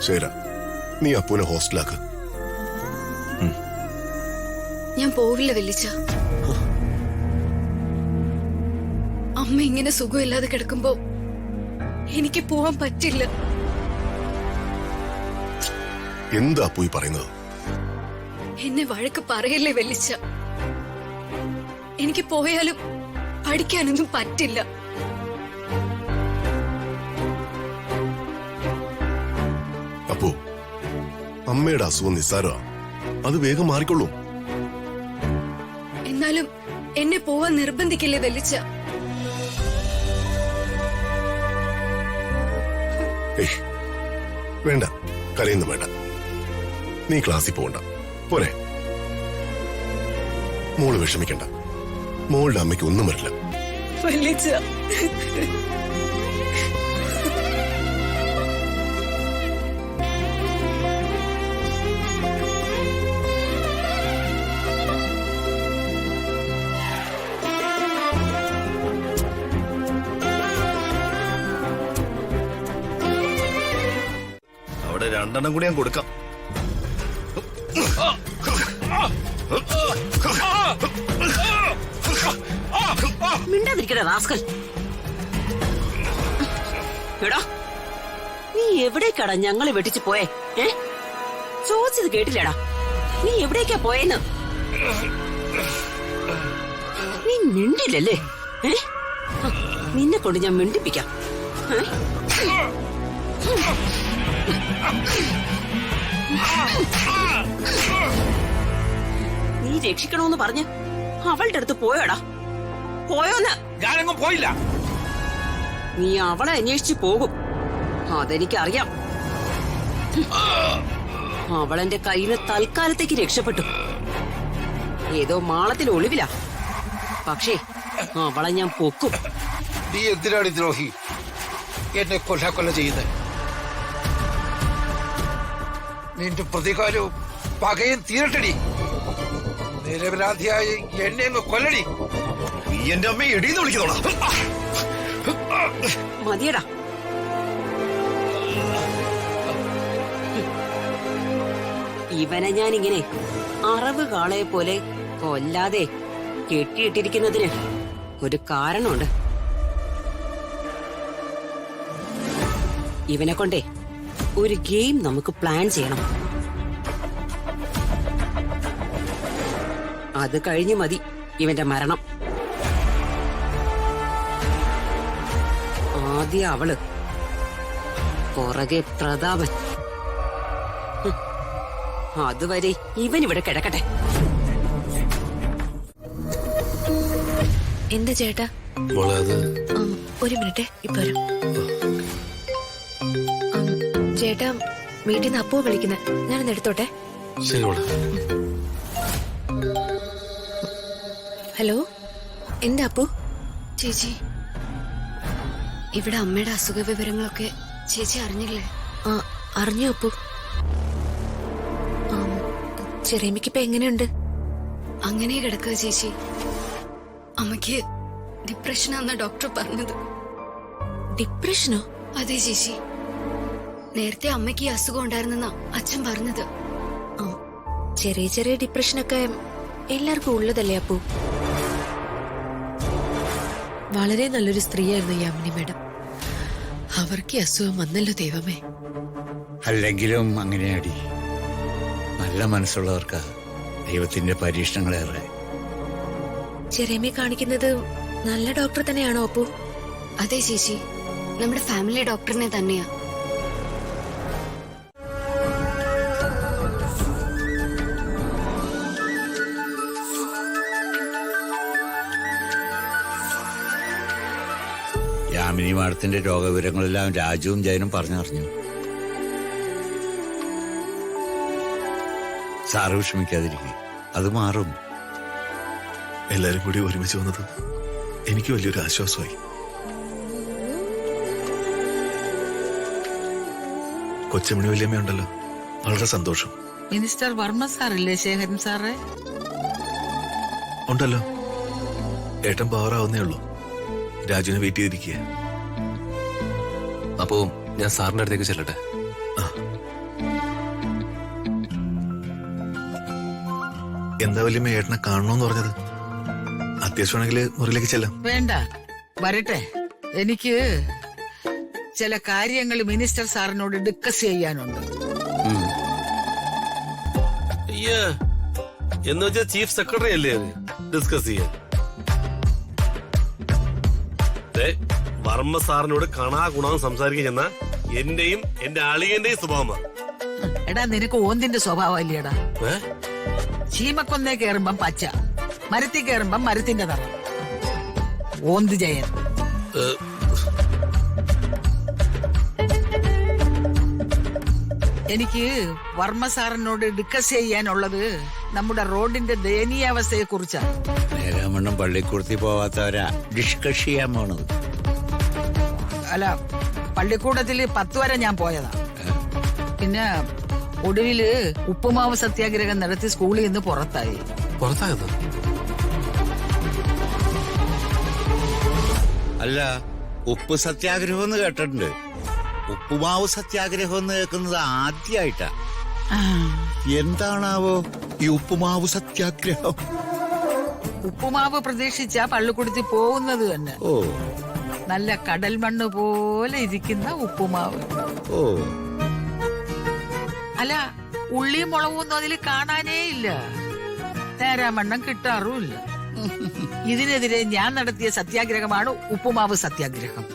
ശരി, നീ അപ്പൂനെ ഹോസ്റ്റലാക്ക്. ഞാൻ പോവില്ല വല്ലിച്ച. അമ്മ ഇങ്ങനെ സുഖമില്ലാതെ കിടക്കുമ്പോ എനിക്ക് പോവാൻ പറ്റില്ല. എന്താ അപ്പൂ ഈ പറയുന്നത്? എന്നെ വഴക്ക് പറയല്ലേ വല്ലിച്ച. എനിക്ക് പോയാലും പഠിക്കാനൊന്നും പറ്റില്ല. അപ്പൂ, അമ്മയുടെ അസുഖം നിസ്സാരമാണ്, അത് വേഗം മാറിക്കൊള്ളൂ. എന്നാലും എന്നെ പോവാൻ നിർബന്ധിക്കില്ലേ വല്ലിച്ച. വേണ്ട, കരയൊന്നും വേണ്ട. നീ ക്ലാസ്സിൽ പോകണ്ട, പോരെ. മോള് വിഷമിക്കണ്ട, മോളുടെ അമ്മയ്ക്ക് ഒന്നും വരില്ല. വല്ലിച്ച, അവിടെ 2 കൂടി ഞാൻ കൊടുക്കാം. മിണ്ടാതിരിക്കട റാസ്കൽ. എടാ, നീ എവിടേക്കാടാ ഞങ്ങളെ വെട്ടിച്ചു പോയേ? ചോദിച്ചത് കേട്ടില്ലടാ. നീ എവിടേക്കാ പോയെന്ന്? നീ മിണ്ടില്ലല്ലേ? നിന്നെ കൊണ്ട് ഞാൻ മിണ്ടിപ്പിക്കാം. നീ രക്ഷിക്കണോന്ന് പറഞ്ഞ് അവളുടെ അടുത്ത് പോയോടാ? പോയോന്ന്? ഞാനെങ്ങും പോയില്ല. നീ അവളെ അന്വേഷിച്ചു പോകും, അതെനിക്കറിയാം. അവളെന്റെ കയ്യില് തൽക്കാലത്തേക്ക് രക്ഷപ്പെട്ടു. ഏതോ മാളത്തിൽ ഒളിവില. പക്ഷേ അവളെ ഞാൻ പൊക്കും. നീ എന്തിനാണ് ദ്രോഹി എന്നെ കൊല്ല ചെയ്യുന്നത്? നിന്റെ പ്രതികാരവും പകയും തീരട്ടടി. നിരപരാധിയായി എന്നെ അങ്ങ് കൊല്ലടി. നീ എന്റെ അമ്മയെ എടീന്ന് വിളിക്കുന്നോടാ. മതിയടാ. ഇവനെ ഞാനിങ്ങനെ അറവ് കാളയെ പോലെ കൊല്ലാതെ കെട്ടിയിട്ടിരിക്കുന്നതിന് ഒരു കാരണമുണ്ട്. ഇവനെ കൊണ്ടേ ഒരു ഗെയിം നമുക്ക് പ്ലാൻ ചെയ്യണം. അത് കഴിഞ്ഞു മതി ഇവന്റെ മരണം. ആദ്യം അവള്, പുറകെ പ്രതാപൻ. അതുവരെ ഇവനിവിടെ കിടക്കട്ടെ. എന്താ ചേട്ടാ? ഒരു മിനിറ്റ്, ഇപ്പൊ വരാം. ചേട്ടാ, വീട്ടിൽ നിന്ന് അപ്പോ വിളിക്കുന്നത്, ഞാനൊന്ന് എടുത്തോട്ടെ. ഹലോ, എന്താ അപ്പു? ചേച്ചി, ഇവിടെ അമ്മയുടെ അസുഖ വിവരങ്ങളൊക്കെ ചേച്ചി അറിഞ്ഞില്ലേ? അറിഞ്ഞു അപ്പു. ചെറിയമ്മയ്ക്കിപ്പോ എങ്ങനെയുണ്ട്? അങ്ങനെ കിടക്കുക ചേച്ചി. അമ്മയ്ക്ക് ഡിപ്രഷനാന്ന ഡോക്ടർ പറഞ്ഞത്. ഡിപ്രഷനോ? അതെ ചേച്ചി, നേരത്തെ അമ്മയ്ക്ക് ഈ അസുഖം ഉണ്ടായിരുന്നെന്നാ അച്ഛൻ പറഞ്ഞത്. ചെറിയ ചെറിയ ഡിപ്രഷനൊക്കെ എല്ലാവർക്കും ഉള്ളതല്ലേ അപ്പു? വളരെ നല്ലൊരു സ്ത്രീയായിരുന്നു യാമിനി മാഡം. അവർക്ക് അസുഖം വന്നല്ലോ ദൈവമേ. അല്ലെങ്കിലും അങ്ങനെയാടി, നല്ല മനസ്സുള്ളവർക്ക് ദൈവത്തിന്റെ പരീക്ഷണങ്ങളേറെ. ചെറിയമ്മയെ കാണിക്കുന്നത് നല്ല ഡോക്ടർ തന്നെയാണോ അപ്പു? അതെ ചേച്ചി, നമ്മുടെ ഫാമിലി ഡോക്ടറിനെ തന്നെയാ. യാമിനി മാഡത്തിന്റെ രോഗവിവരങ്ങളെല്ലാം രാജുവും ജയനും പറഞ്ഞറിഞ്ഞു. സാറ് വിഷമിക്കാതിരിക്കും, അത് മാറും. എല്ലാരും കൂടി ഒരുമിച്ച് വന്നത് എനിക്ക് വലിയൊരു ആശ്വാസമായി. കൊച്ചമണി വല്യമ്മയുണ്ടല്ലോ, വളരെ സന്തോഷം. മിനിസ്റ്റർ വർമ്മ സാറല്ലേ ശേഖരൻ സാറേ? ഉണ്ടല്ലോ, ഏട്ടൻ പവറാവുന്നേ ഉള്ളൂ. രാജുവിനെ വെയിറ്റ് ചെയ്തിരിക്കുക. അപ്പോ ഞാൻ സാറിന്റെ അടുത്തേക്ക് ചെല്ലട്ടെ? എന്താ വലിയ ഏട്ടനെ കാണണമെന്ന് പറഞ്ഞത്? അത്യാവശ്യമാണെങ്കിൽ മുറിയിലേക്ക് ചെല്ലാം. വേണ്ട, വരട്ടെ. എനിക്ക് ചില കാര്യങ്ങൾ മിനിസ്റ്റർ സാറിനോട് ഡിസ്കസ് ചെയ്യാനുണ്ട്. എന്ന് വെച്ചാൽ ചീഫ് സെക്രട്ടറി അല്ലേ ഡിസ്കസ് ചെയ്യാൻ? വർമ്മ സാറിനോട് കണാ ഗുണം സംസാരിക്കാൻ ചെന്ന എന്റെയും എന്റെ അളിയന്റെയും സ്വഭാവമാണ്. എടാ, നിനക്ക് ഓന്തിന്റെ സ്വഭാവം അല്ലേടാ. ചീമക്കൊന്നേ കേറുമ്പം പച്ച, മരത്തിൽ കേറുമ്പം മരത്തിന്റെ നിറം. ഓന്ത് ജയൻ. എനിക്ക് വർമ്മ സാറിനോട് ഡിസ്കസ് ചെയ്യാനുള്ളത് നമ്മുടെ റോഡിന്റെ ദയനീയാവസ്ഥയെ കുറിച്ചാണ്. നേരാമണ്ണം പള്ളിക്കൂടത്തിൽ പോവാത്തവരാ ഡിസ്കസ് ചെയ്യാൻ പോണത്. അല്ല, പള്ളിക്കൂടത്തില് 10 വരെ ഞാൻ പോയതാ. പിന്നെ ഒടുവില് ഉപ്പുമാവ് സത്യാഗ്രഹം നടത്തി സ്കൂളിൽ നിന്ന് പുറത്തായി. പുറത്തായത്? അല്ല, ഉപ്പ് സത്യാഗ്രഹം എന്ന് കേട്ടിട്ടുണ്ട്. ഉപ്പുമാവ് സത്യാഗ്രഹം എന്ന് കേൾക്കുന്നത് ആദ്യമായിട്ടാ. എന്താണാവോ ഈ ഉപ്പുമാവ് സത്യാഗ്രഹം? ഉപ്പുമാവ് പ്രതീക്ഷിച്ച പള്ളിക്കൂടത്തിൽ പോകുന്നത് തന്നെ. ഓ, നല്ല കടൽ മണ്ണ് പോലെ ഇരിക്കുന്ന ഉപ്പുമാവ്. ഓ, അല്ല, ഉള്ളിയും മുളകൊന്നും അതിൽ കാണാനേ ഇല്ല. നേരാമണ്ണം കിട്ടാറുമില്ല. ഇതിനെതിരെ ഞാൻ നടത്തിയ സത്യാഗ്രഹമാണ് ഉപ്പുമാവ് സത്യാഗ്രഹം.